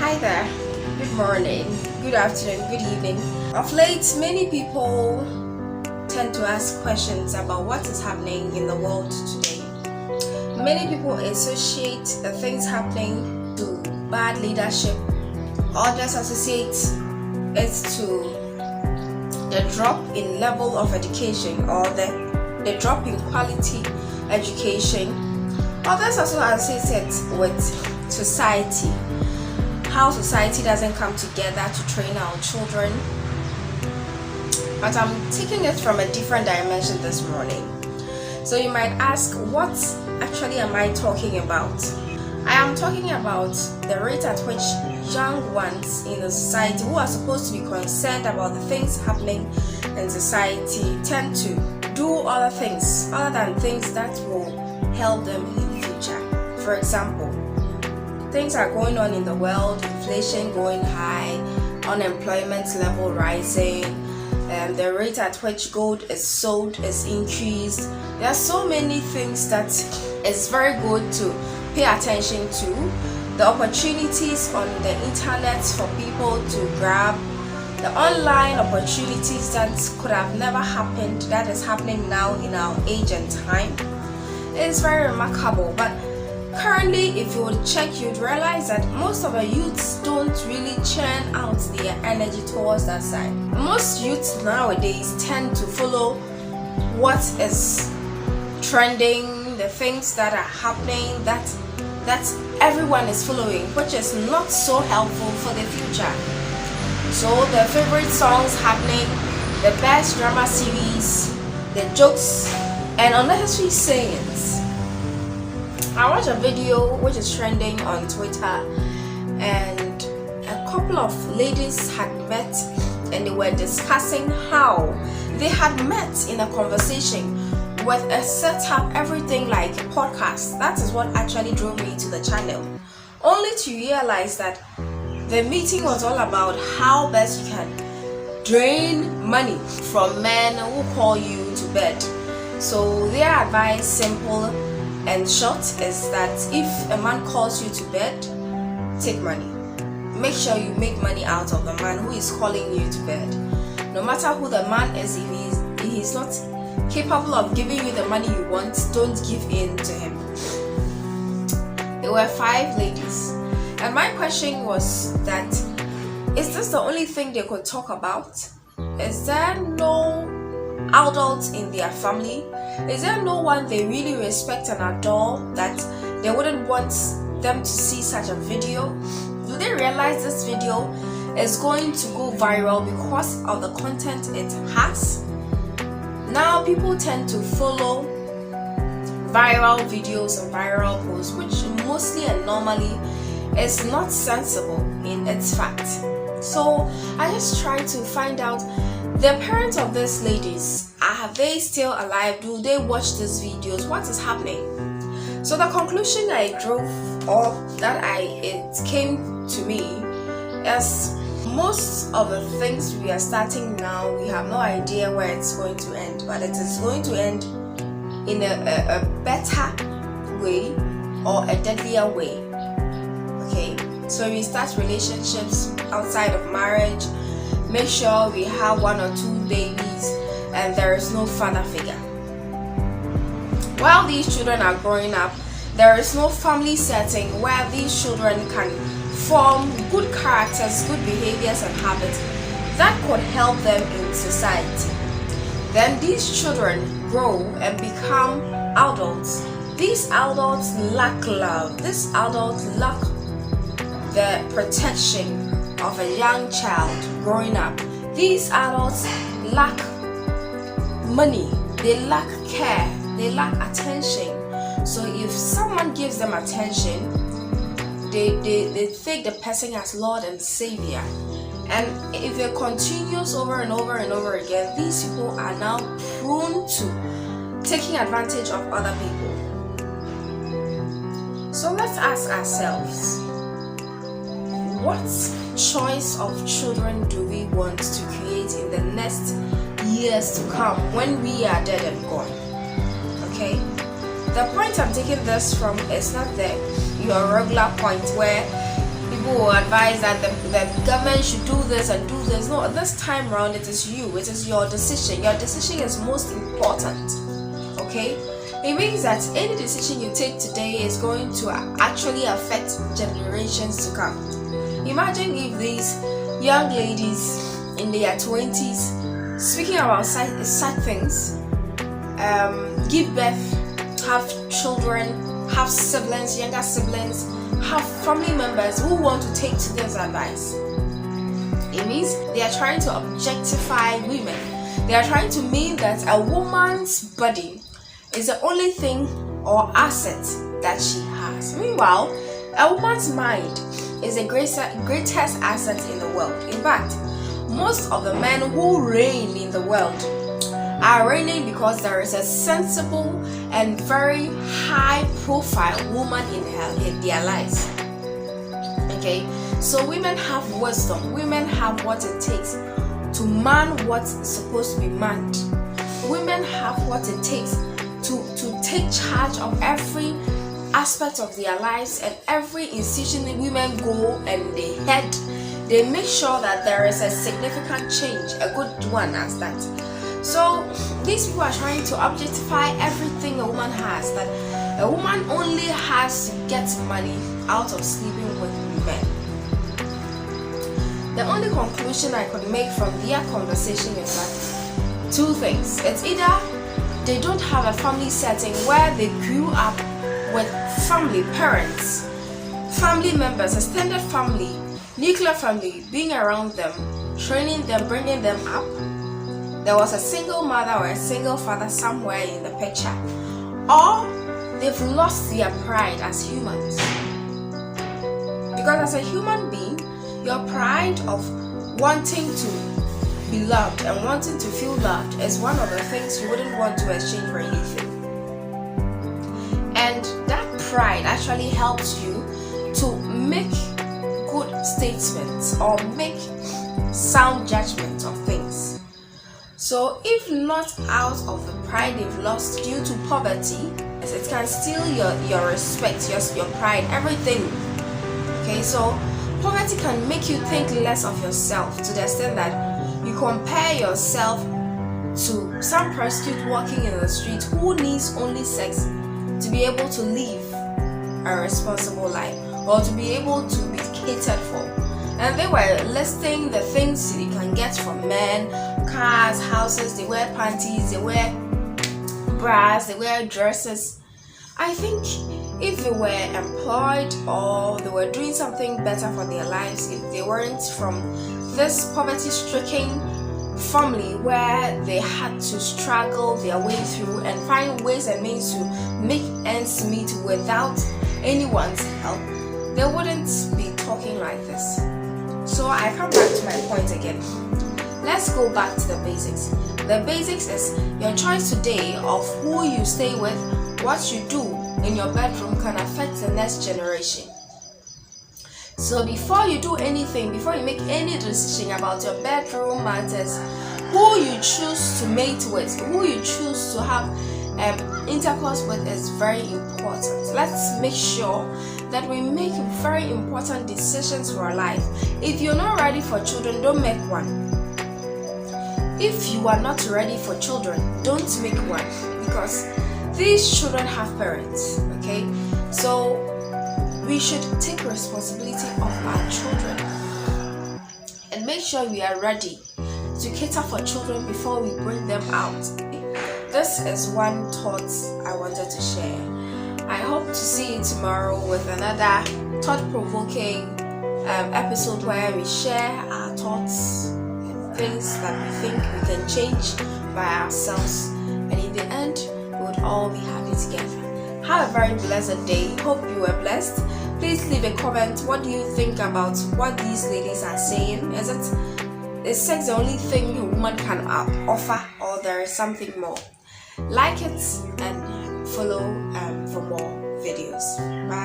Hi there, good morning, good afternoon, good evening. Of late, many people tend to ask questions about what is happening in the world today. Many people associate the things happening to bad leadership. Others associate it to the drop in level of education or the drop in quality education. Others also associate it with society, how society doesn't come together to train our children. But I'm taking it from a different dimension this morning. So you might ask, what actually am I talking about? I am talking about the rate at which young ones in the society who are supposed to be concerned about the things happening in society tend to do other things other than things that will help them in the future. For example, things are going on in the world, inflation going high, unemployment level rising, the rate at which gold is sold is increased. There are so many things that it's very good to pay attention to. The opportunities on the internet for people to grab, the online opportunities that could have never happened, that is happening now in our age and time. It is very remarkable. But currently, if you would check, you'd realize that most of the youths don't really churn out their energy towards that side. Most youths nowadays tend to follow what is trending, the things that are happening, that everyone is following, which is not so helpful for the future. So the favorite songs happening, the best drama series, the jokes, and unnecessary sayings. I watched a video which is trending on Twitter, and a couple of ladies had met and they were discussing how they had met in a conversation with a setup, everything like a podcast. That is what actually drove me to the channel, only to realize that the meeting was all about how best you can drain money from men who call you to bed. So their advice, simple and short, is that if a man calls you to bed, take money. Make sure you make money out of the man who is calling you to bed. No matter who the man is, if he's not capable of giving you the money you want, don't give in to him. There were 5 ladies, and my question was that, is this the only thing they could talk about? Is there no adults in their family? Is there no one they really respect and adore that they wouldn't want them to see such a video? Do they realize this video is going to go viral because of the content it has? Now people tend to follow viral videos and viral posts, which mostly and normally is not sensible in its fact. So I just try to find out, the parents of these ladies, are they still alive? Do they watch these videos? What is happening? So the conclusion I drove, or that it came to me, is most of the things we are starting now, we have no idea where it's going to end, but it is going to end in a better way or a deadlier way. Okay, so we start relationships outside of marriage, make sure we have 1 or 2 babies, and there is no father figure. While these children are growing up, there is no family setting where these children can form good characters, good behaviors and habits that could help them in society. Then these children grow and become adults. These adults lack love. These adults lack the protection of a young child growing up. These adults lack money, they lack care, they lack attention. So if someone gives them attention, they take the person as Lord and Savior. And if it continues over and over and over again, these people are now prone to taking advantage of other people. So let's ask ourselves, what choice of children do we want to create in the next years to come when we are dead and gone? Okay, the point I'm taking this from is not your regular point where if people will advise that the government should do this and do this. No, this time around it is you. It is your decision. Your decision is most important. Okay? It means that any decision you take today is going to actually affect generations to come. Imagine if these young ladies in their 20s, speaking about such things, give birth, have children, have siblings, younger siblings, have family members who want to take to this advice. It means they are trying to objectify women. They are trying to mean that a woman's body is the only thing or asset that she has. Meanwhile, a woman's mind is the greatest asset in the world. In fact, most of the men who reign in the world are reigning because there is a sensible and very high profile woman in their lives. Okay, so women have wisdom. Women have what it takes to man what's supposed to be manned. Women have what it takes to take charge of every aspect of their lives, and every institution that women go and they head, they make sure that there is a significant change, a good one as that. So these people are trying to objectify everything a woman has, that a woman only has to get money out of sleeping with men. The only conclusion I could make from their conversation is that two things. It's either they don't have a family setting where they grew up with family, parents, family members, extended family, nuclear family being around them, training them, bringing them up. There was a single mother or a single father somewhere in the picture, or they've lost their pride as humans. Because as a human being, your pride of wanting to be loved and wanting to feel loved is one of the things you wouldn't want to exchange for anything. And that pride actually helps you to make good statements or make sound judgments of things. So if not out of the pride they've lost due to poverty, it can steal your respect, your pride, everything. Okay, so poverty can make you think less of yourself to the extent that you compare yourself to some prostitute walking in the street who needs only sex to be able to live a responsible life or to be able to be catered for. And they were listing the things they can get from men: cars, houses, they wear panties, they wear bras, they wear dresses. I think if they were employed or they were doing something better for their lives, if they weren't from this poverty-stricken family where they had to struggle their way through and find ways and means to make ends meet without anyone's help, they wouldn't be talking like this. So I come back to my point again. Let's go back to the basics. The basics is your choice today of who you stay with, what you do in your bedroom can affect the next generation. So before you do anything, before you make any decision about your bedroom matters, who you choose to mate with, who you choose to have intercourse with is very important. Let's make sure that we make very important decisions for our life. If you're not ready for children, don't make one. If you are not ready for children, don't make one, because these children have parents. Okay, so we should take responsibility of our children and make sure we are ready to cater for children before we bring them out. This is one thought I wanted to share. I hope to see you tomorrow with another thought-provoking episode where we share our thoughts and things that we think we can change by ourselves, and in the end we would all be happy together. Have a very blessed day. Hope you were blessed. Please leave a comment. What do you think about what these ladies are saying? Is sex the only thing a woman can offer, or there is something more? Like it and follow for more videos. Bye.